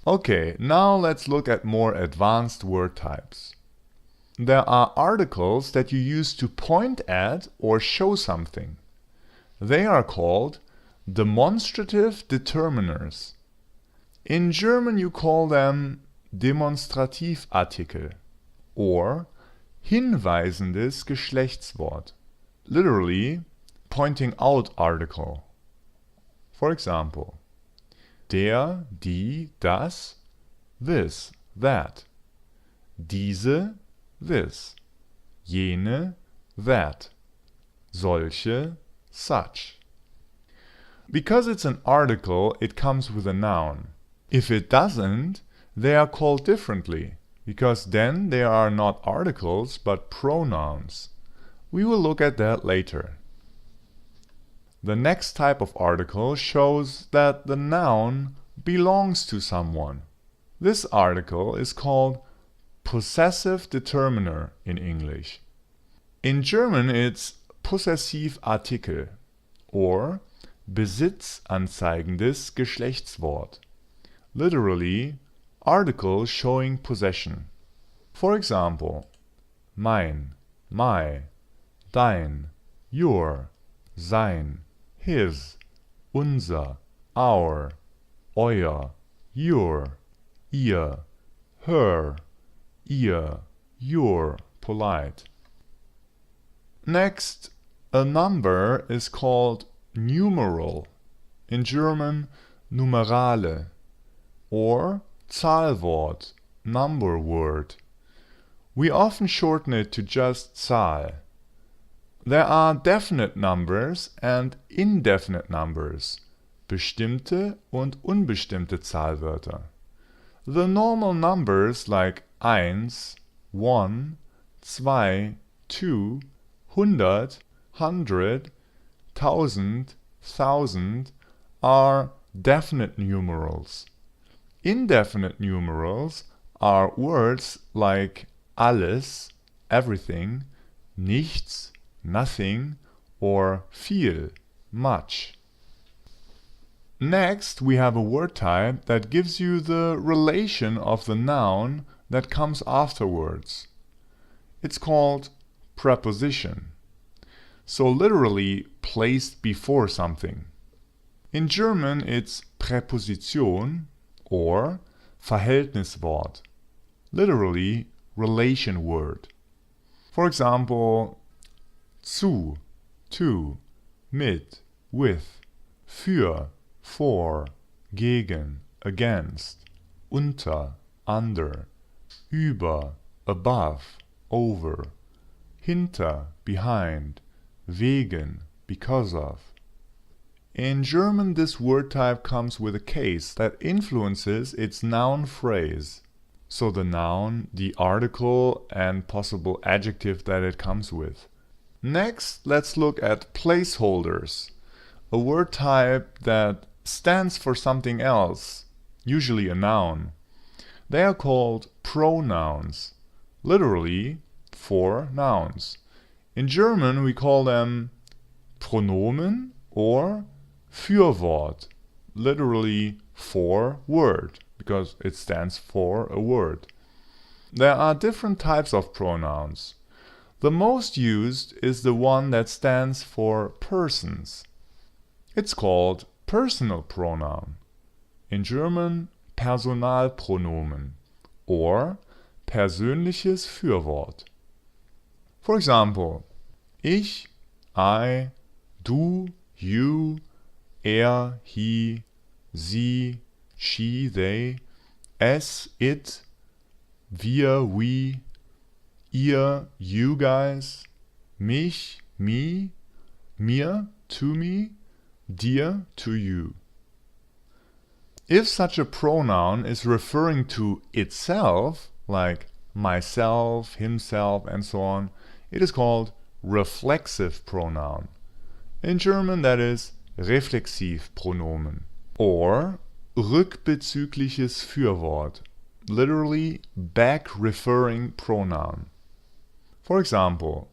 Okay, now let's look at more advanced word types. There are articles that you use to point at or show something. They are called demonstrative determiners. In German you call them Demonstrativartikel or hinweisendes Geschlechtswort, literally pointing out article. For example, der, die, das, this, that, diese, this, jene, that, solche, such. Because it's an article, it comes with a noun. If it doesn't, they are called differently, because then they are not articles but pronouns. We will look at that later. The next type of article shows that the noun belongs to someone. This article is called possessive determiner in English. In German it's possessive Artikel or besitzanzeigendes Geschlechtswort, literally article showing possession. For example, mein, my, dein, your, sein, his, unser, our, euer, your, ihr, her, ihr, your, polite. Next, a number is called numeral, in German numerale, or Zahlwort, number word. We often shorten it to just Zahl. There are definite numbers and indefinite numbers, bestimmte und unbestimmte Zahlwörter. The normal numbers like 1, 1, 2, 2, 100, 100, 1000, 1000 are definite numerals. Indefinite numerals are words like alles, everything, nichts, nothing, or viel, much. Next, we have a word type that gives you the relation of the noun that comes afterwards. It's called preposition, so literally placed before something. In German it's Präposition or Verhältniswort, literally relation word. For example, zu, to, mit, with, für, for, gegen, against, unter, under, über, above, over, hinter, behind, wegen, because of. In German, this word type comes with a case that influences its noun phrase. So the noun, the article, and possible adjective that it comes with. Next, let's look at placeholders, a word type that stands for something else, usually a noun. They are called pronouns, literally for nouns. In German, we call them Pronomen or Fürwort, literally for word, because it stands for a word. There are different types of pronouns. The most used is the one that stands for persons. It's called personal pronoun. In German, Personalpronomen or persönliches Fürwort. For example, ich, I, du, you, er, he, sie, she, they, es, it, wir, we, ihr, you guys, mich, me, mir, to me, dir, to you. If such a pronoun is referring to itself, like myself, himself, and so on, it is called reflexive pronoun. In German, that is reflexive Pronomen or rückbezügliches Fürwort, literally back-referring pronoun. For example,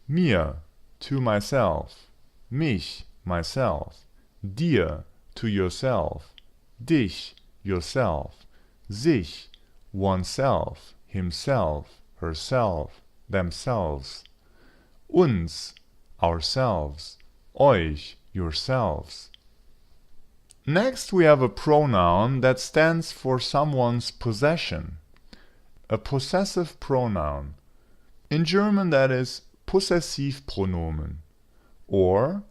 mir, to myself, mich, myself, dir, to yourself, dich, yourself, sich, oneself, himself, herself, themselves, uns, ourselves, euch, yourselves. Next we have a pronoun that stands for someone's possession. A possessive pronoun. In German that is possessive Pronomen or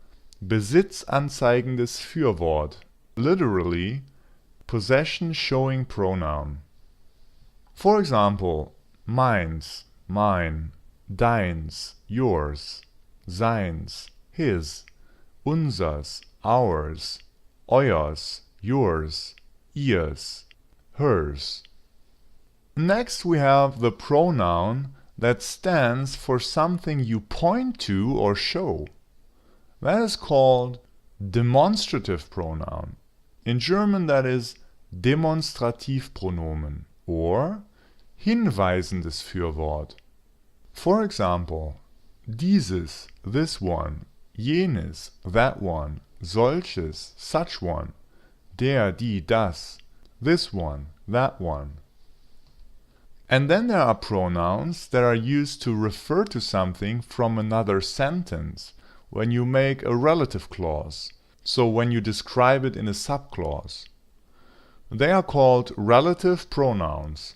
besitzanzeigendes Fürwort, literally possession showing pronoun. For example, meins, mine, deins, yours, seins, his, unsers, ours, euers, yours, ihrs, hers. Next we have the pronoun that stands for something you point to or show. That is called demonstrative pronoun. In German that is demonstrative Pronomen or hinweisendes Fürwort. For example, dieses, this one, jenes, that one, solches, such one, der, die, das, this one, that one. And then there are pronouns that are used to refer to something from another sentence when you make a relative clause, so when you describe it in a subclause. They are called relative pronouns.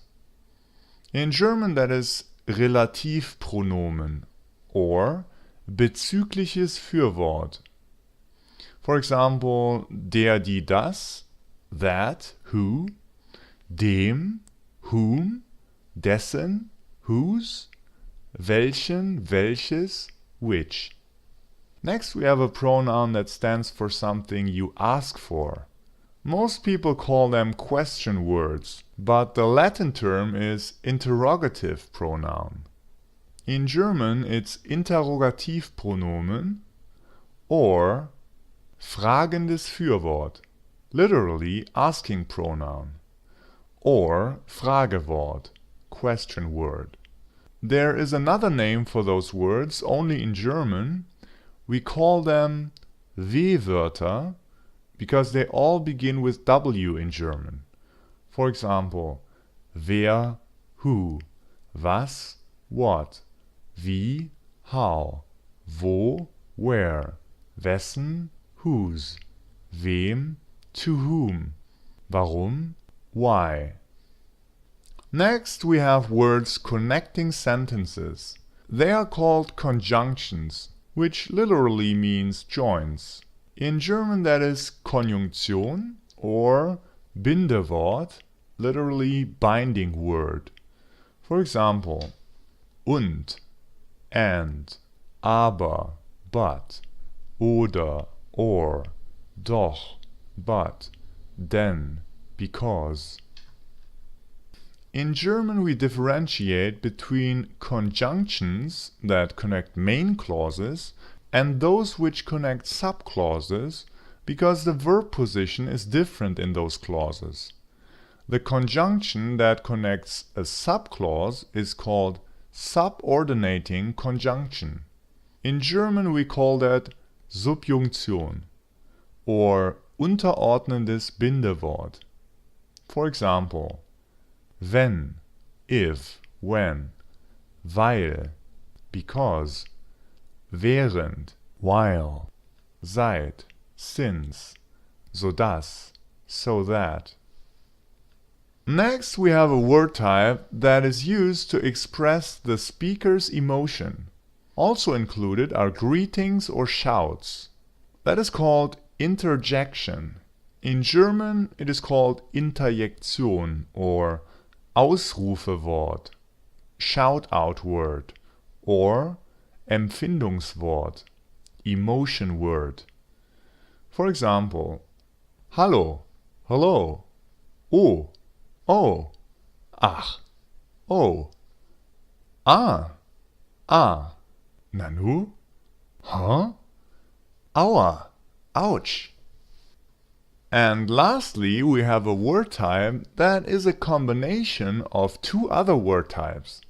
In German that is Relativpronomen or bezügliches Fürwort. For example, der, die, das, that, who, dem, whom, dessen, whose, welchen, welches, which. Next we have a pronoun that stands for something you ask for. Most people call them question words, but the Latin term is interrogative pronoun. In German it's Interrogativpronomen or fragendes Fürwort, literally asking pronoun, or Fragewort, question word. There is another name for those words only in German. We call them W-Wörter because they all begin with W in German. For example, wer, who, was, what, wie, how, wo, where, wessen, whose, wem, to whom, warum, why. Next we have words connecting sentences. They are called conjunctions, which literally means joins. In German that is Konjunktion or Bindewort, literally binding word. For example, und, and, aber, but, oder, or, doch, but, denn, because. In German we differentiate between conjunctions that connect main clauses and those which connect subclauses because the verb position is different in those clauses. The conjunction that connects a subclause is called subordinating conjunction. In German we call that Subjunktion or unterordnendes Bindewort. For example, wenn, if, when, weil, because, während, while, seit, since, sodass, so that. Next we have a word type that is used to express the speaker's emotion. Also included are greetings or shouts. That is called interjection. In German it is called Interjektion or Ausrufewort, shout-out word, or Empfindungswort, emotion word. For example, hallo, hello, oh, oh, ach, oh, ah, nanu, huh, aua, ouch. And lastly, we have a word type that is a combination of two other word types.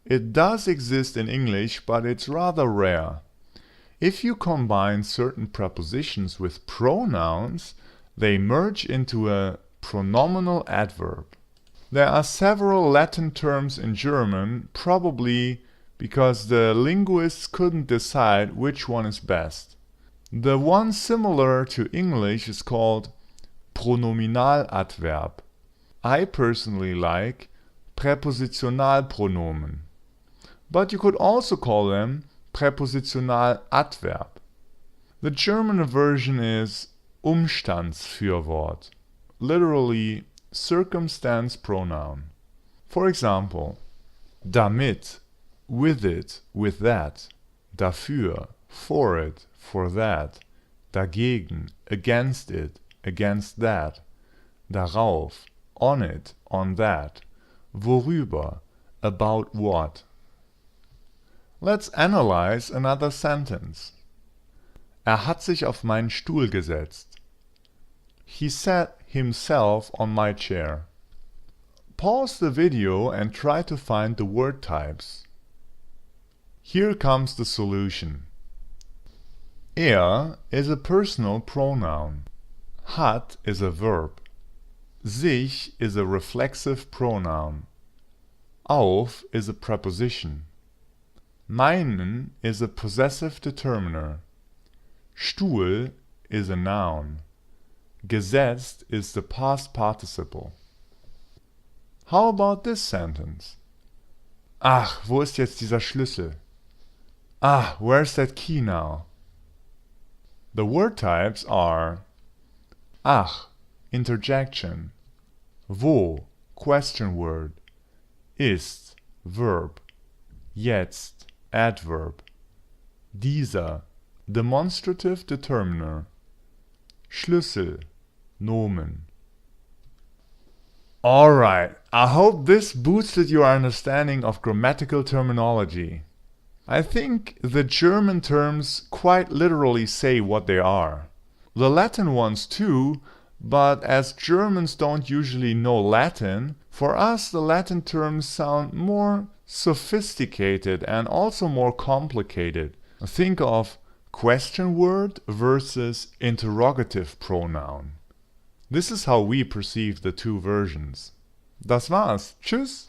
It does exist in English, but it's rather rare. If you combine certain prepositions with pronouns, they merge into a pronominal adverb. There are several Latin terms in German, probably because the linguists couldn't decide which one is best. The one similar to English is called Pronominaladverb. I personally like Präpositionalpronomen. But you could also call them Präpositionaladverb. The German version is Umstandsfürwort, literally circumstance pronoun. For example, damit, with it, with that, dafür, for it, for that, dagegen, against it, against that, darauf, on it, on that, worüber, about what. Let's analyze another sentence. Hat sich auf meinen Stuhl gesetzt. He sat himself on my chair. Pause the video and try to find the word types. Here comes the solution. Is a personal pronoun. Hat is a verb. Sich is a reflexive pronoun. Auf is a preposition. Meinen is a possessive determiner. Stuhl is a noun. Gesetzt is the past participle. How about this sentence? Ach, wo ist jetzt dieser Schlüssel? Ah, where's that key now? The word types are ach, interjection, wo, question word, ist, verb, jetzt, adverb, dieser, demonstrative determiner, Schlüssel, nomen. Alright, I hope this boosted your understanding of grammatical terminology. I think the German terms quite literally say what they are. The Latin ones too, but as Germans don't usually know Latin, for us the Latin terms sound more sophisticated and also more complicated. Think of question word versus interrogative pronoun. This is how we perceive the two versions. Das war's. Tschüss!